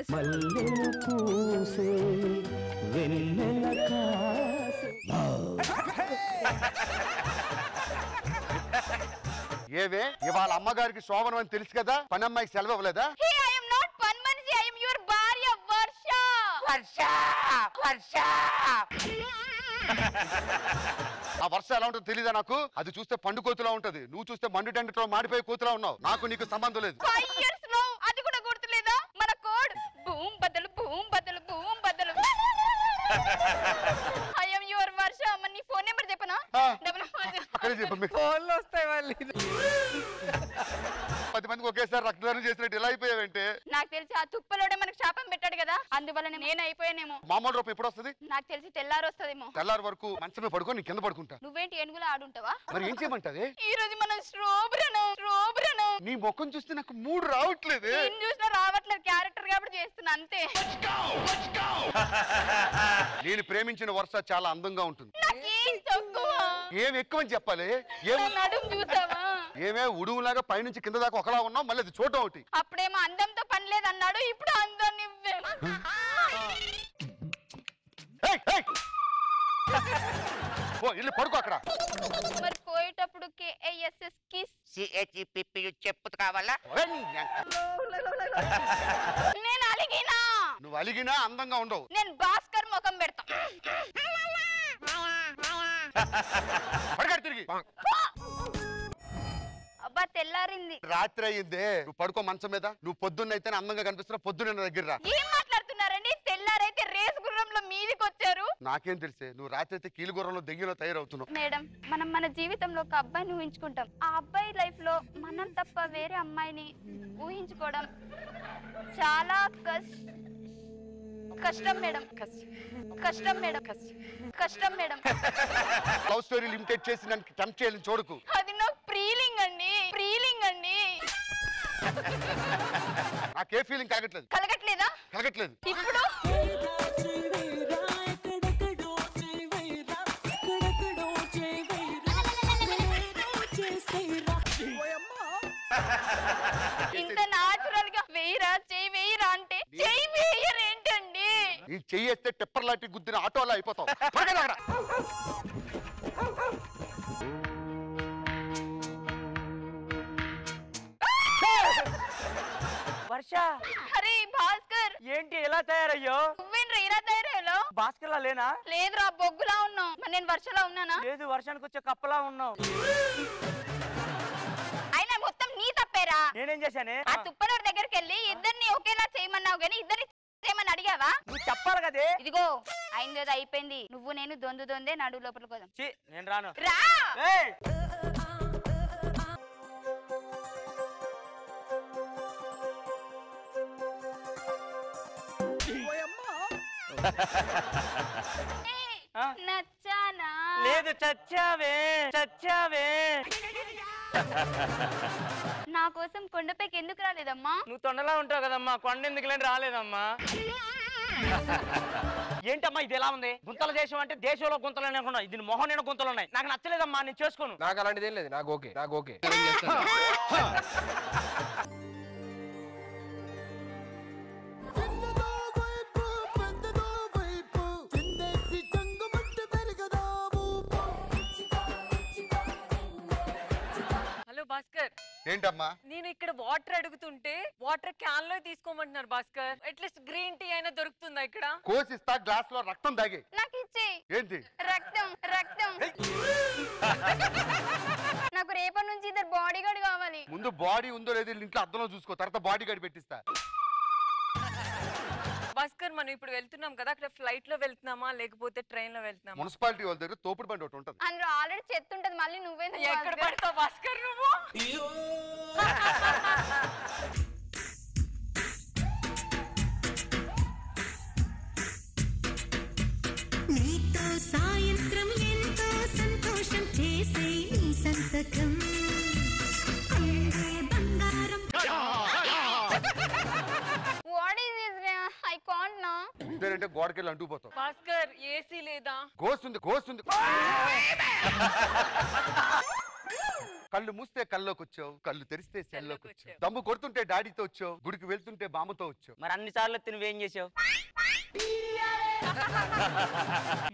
మల్లెలు పూసే వెన్నెల కాసే. ఏవే ఇవాళ అమ్మగారికి శోభనం అని తెలుసు కదా, పని అమ్మాయికి సెలవు ఇవ్వలేదా? ఆ వర్ష ఎలా ఉంటుందో తెలీదా నాకు? అది చూస్తే పండు కోతులా ఉంటది, నువ్వు చూస్తే మండు టెండతో మాడిపోయి కోతులా ఉన్నావు. నాకు నీకు సంబంధం లేదు. అది కూడా గుర్తులేదా? మన కోడ్ భూమ్ బదలు భూమ్ బదలు భూమ్ బదలు. I'm your Varsha. నీ ఫోన్ నెంబర్ చెప్పనా? ఫోన్లు వస్తాయి మళ్ళీ. 10 మందికి ఒకేసారి రక్తదానం చేసినట్టు ఇలా అయిపోయావంటే. నాకు తెలిసి ఆ తుప్పలోడే మనకు శాపం పెట్టాడు కదా, అందువల్ల నేను అయిపోయానేమో. మామూలు రూపం ఎప్పుడు వస్తుంది? నాకు తెలిసి తెల్లారు వస్తుందేమో. తెల్లారి వరకు మంచమే పడుకో, నీ కింద పడుకుంటా. నువ్వేంటి ఏనుగులా ఆడుంటావా? మరి ఏం చేయమంటది? ఈ రోజు మనం స్ట్రోబ్రను. నీ ముఖం చూస్తే నాకు మూడు రావట్లేదు. నేను చూసినా రావట్లేదు, క్యారెక్టర్ కాబట్టి చేస్తున్నా అంతే. నేను ప్రేమించిన వర్ష చాలా అందంగా ఉంటుంది. ఏం ఎక్కువ అని చెప్పాలి? నడుము చూసావా? ఏమే ఉడుగులాగా పైనుంచి కింద దాకా ఒకలా ఉన్నావు, మళ్ళీ అది చూడటం ఒకటి. అప్పుడేమో అందంతో పని లేదన్నాడు, ఇప్పుడు అందం ఇల్లు పడుకో అక్కడ. మరి పోయేటప్పుడు KISS కిస్ చెప్పు కావాలా? నేను అలిగినా? నువ్వు అలిగినా అందంగా ఉండవు. నేను భాస్కర్ ముఖం పెడతా. తిరిగి అబ్బా తెల్లారింది. రాత్రి అయ్యిందే, నువ్వు పడుకో మంచం మీద. నువ్వు పొద్దున్న అయితే అందంగా కనిపిస్తున్నావు, పొద్దున్న నా దగ్గర రా. ఏం మాట్లాడుతున్నారండి? తెల్లారైతే రేస్ గుర్రంలో మీదికి వచ్చారు. నాకేం తెలిసే, నువ్వు రాత్రి అయితే కీలు గుర్రంలో దెయ్యంలో తయారవుతున్నావు. మేడం, మనం మన జీవితంలో ఒక అబ్బాయిని ఊహించుకుంటాం. ఆ అబ్బాయి లైఫ్ లో మనం తప్ప వేరే అమ్మాయిని ఊహించుకోవడం చాలా కష్టం మేడం. లవ్ స్టోరీ లిమిటెడ్ చేసి నన్ను టెంప్ట్ చేయాలని చూడకు. అది నా ప్రీలింగ్ అండి. నాకే ఫీలింగ్ కలగట్లేదు. కలగట్లేదు. ఇప్పుడు ఇంత నాచురల్ గా వేయరా అంటే చెయ్యి వేయరేంటండి? ఈ చెయ్యి వేస్తే టెప్పర్ లాంటి గుద్దిన ఆటోలా అయిపోతావు. వర్ష, అరే భాస్కర్, ఏంటి ఎలా తయారయ్యో? నువ్వేంట్రా ఇలా తయారయ్యో? భాస్కర్ లా లేనా? లేదురా, బొగ్గులా ఉన్నావు. మరి నేను వర్షలా ఉన్నానా? లేదు, వర్షానికి వచ్చే కప్పలా ఉన్నావు. అయినా మొత్తం నీ తప్పేరా. నేనేం చేశానే? ఆ తుప్పనోడి దగ్గరికి వెళ్ళి ఇద్దరిని ఒకేలా చేయమన్నావు గానీ ఇద్దరిని చేయమని అడిగావా? నువ్వు చెప్పాలి కదే. ఇదిగో అయిందేదో అయిపోయింది. నువ్వు నేను దొందే నడు లోపల పోదాం. నేను రాను. రా. నచ్చానా? లేదు, చచ్చావే. నా కోసం కొండపైకి ఎందుకు రాలేదమ్మా? నువ్వు తొండలా ఉంటావు కదమ్మా, కొండ ఎందుకు రాలేదమ్మా. ఏంటమ్మా ఇది ఎలా ఉంది? గుంతల దేశం అంటే దేశంలో గుంతలు అనుకున్నా, ఇది మొహం నేను గుంతలు ఉన్నాయి. నాకు నచ్చలేదమ్మా, నేను చేసుకోను. నాకు అలాంటిది ఏం లేదు. నాకు ఓకే. హలో భాస్కర్. ఏంటమ్మా? నేను ఇక్కడ వాటర్ అడుగుతుంటే వాటర్ క్యాన్ లో తీసుకోమంటున్నారు భాస్కర్. అట్లీస్ట్ గ్రీన్ టీ అయినా దొరుకుతుందా ఇక్కడ? కోసిస్తా, గ్లాస్ లో రక్తం తాగి. నాకు ఇచ్చే. ఏంటి రక్తం? నాకు రేపటి నుంచి ఇద్దరు బాడీ గార్డ్ కావాలి. ముందు బాడీ ఉందో లేదో ఇంట్లో అద్దంలో చూసుకో, తర్వాత బాడీ గార్డ్ పెట్టిస్తా. భాస్కర్, మనం ఇప్పుడు వెళ్తున్నాం కదా, అక్కడ ఫ్లైట్ లో వెళ్తున్నామా లేకపోతే ట్రైన్ లో వెళ్తున్నామా? మున్సిపాలిటీ వాళ్ళ దగ్గర తోపుడు బండి ఒకటి ఉంటుంది, అందులో ఆల్రెడీ చెత్త ఉంటది. మళ్ళీ నువ్వే ఎక్కడ పడతావు భాస్కర్ నువ్వు? నీతో సాయంత్రం ఎంతో సంతోషం చేసే నీ సంతకం బంగారం. I can't now. ఇదేంటే గోడకెళ్ళి అంటుకుపోతావు. భాస్కర్, ఏసీ లేదా? గోస్తుంది. కళ్ళు మూస్తే కల్లోకి వచ్చావు, కళ్ళు తెరిస్తే సెల్లోకి వచ్చావు. దమ్ము కొడుతుంటే డాడీతో వచ్చావు, గుడికి వెళ్తుంటే బామ్మతో వచ్చావు. మరి అన్ని సార్లు నువ్వేం చేసావు?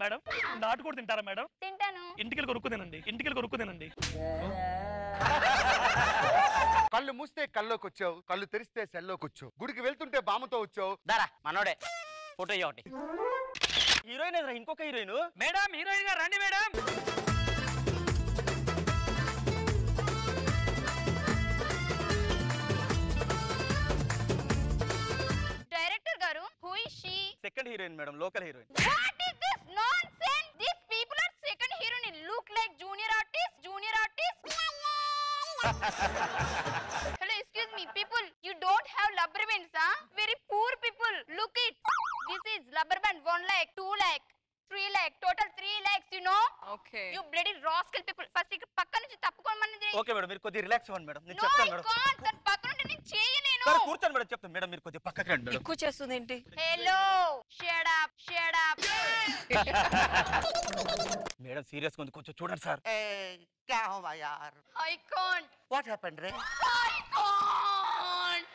మేడం నాటుకోడి తింటారా మేడం? తింటాను. ఇంటికి కొరుక్కు తినండి. కళ్ళు మూస్తే కల్లోకి వచ్చావు, కళ్ళు తెరిస్తే సెల్లోకి వచ్చావు. గుడికి వెళ్తుంటే బామ్మతో వచ్చావు. దారా మనోడే ఫోటో ఒకటి. హీరోయిన్ ఎదురా ఇంకొక హీరోయిన్. మేడం హీరోయిన్ గారు రండి మేడం. డైరెక్టర్ గారు, who is she? Second heroine madam, local heroine. What is this nonsense? These people are second heroine. Look like junior artist. Hello, excuse me, people. You don't have rubber bands, huh? Very poor people. Look it. This is rubber band 1 lakh, 2 lakh, 3 lakh, total 3 lakhs. You know? Okay. You bloody rascal people. First, ఇక్కడ పక్క నుంచి తప్పుకోమని. Okay madam, మీరు కొద్దిగా relax అవ్వండి madam. నేను No, చెప్తాను I madam. can't. దాని పక్క నుండి నేను చేయలేను. సరే కూర్చోండి మేడం, చెప్తాను మేడం. మీరు కొద్దిగా పక్కకి రండి మేడం. ఎక్కువ చేస్తుంది ఏంటి? Hello, shut up. Madam serious గా ఉంది, కొంచెం చూడండి సార్. क्या हुआ यार? I can't. What happened रे? I can't.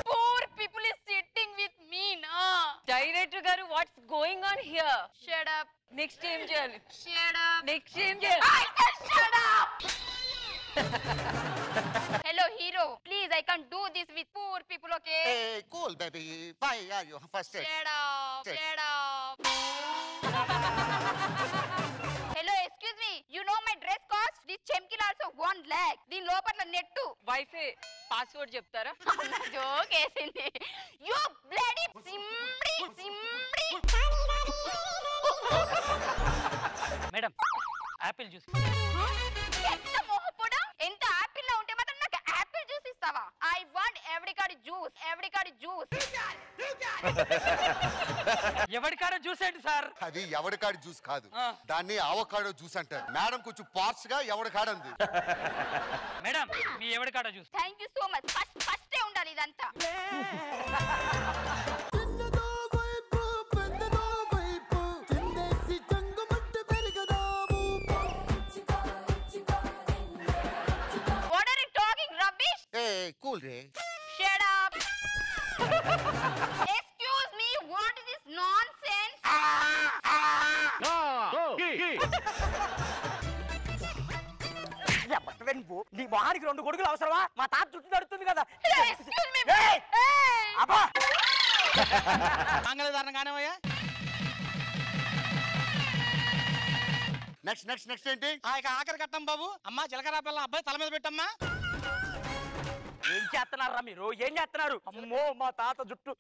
Poor people is sitting with me, na. Director గారు, what's going on here? Shut up. Next ఏం చేయాలి? Shut up. నెక్స్ట్ ఏం చేయాలి? I said shut up. Hello, hero. Please, I can't do this with poor people, okay? Hey, cool baby. Why are you frustrated? Shut up. Shut. Shut up. Hello, excuse me. You know my dress cost? This chemkil also 1 lakh. దీని లోపల నెట్టు. Wifi password చెప్తారా? Joke వేసింది. You bloody simri. Madam apple juice. ఎంత మోహపుడా? ఎంత apple లో ఉంటే మాత్రం నాకు యాపిల్ జ్యూస్ ఇస్తావా? I want everybody juice. ఎవరికాడ జ్యూస్ ఏంటి సార్? అది ఎవడికాడి జ్యూస్ కాదు, దాన్ని అవకాడో జ్యూస్ అంటారు. మేడం కొంచెం పార్ట్స్ గా ఎవడికాడంది. మేడం మీ ఎవరికాడ juice. Thank you so much. First ఉండాలి ఇదంతా. What are you talking rubbish? Hey, cool रे. Shut up. Excuse me, what is this nonsense? నీ వారికి 2 కొడుకులు అవసరమా? మా తాత చుట్టూ తడుతుంది కదా. Excuse me. Hey! Hey! అబ్బా మంగళదారణగానేమయ్యా. నెక్స్ట్ ఏంటి? ఇక ఆఖరి కట్టం బాబు. అమ్మా జీలకర్ర పిల్ల అబ్బాయి తల మీద పెట్టమ్మా. ఏం చేస్తున్నారా మీరు? ఏం చేస్తున్నారు? అమ్మో మా తాత జుట్టు.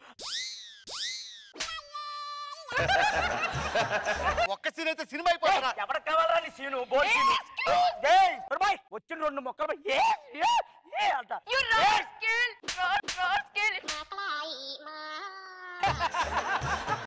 ఒక్క సీన్ అయితే సినిమా అయిపోతారా? ఎవరికి కావాలరా నీ సీను? బోల్ సీను. వచ్చిన 2 మొక్కలు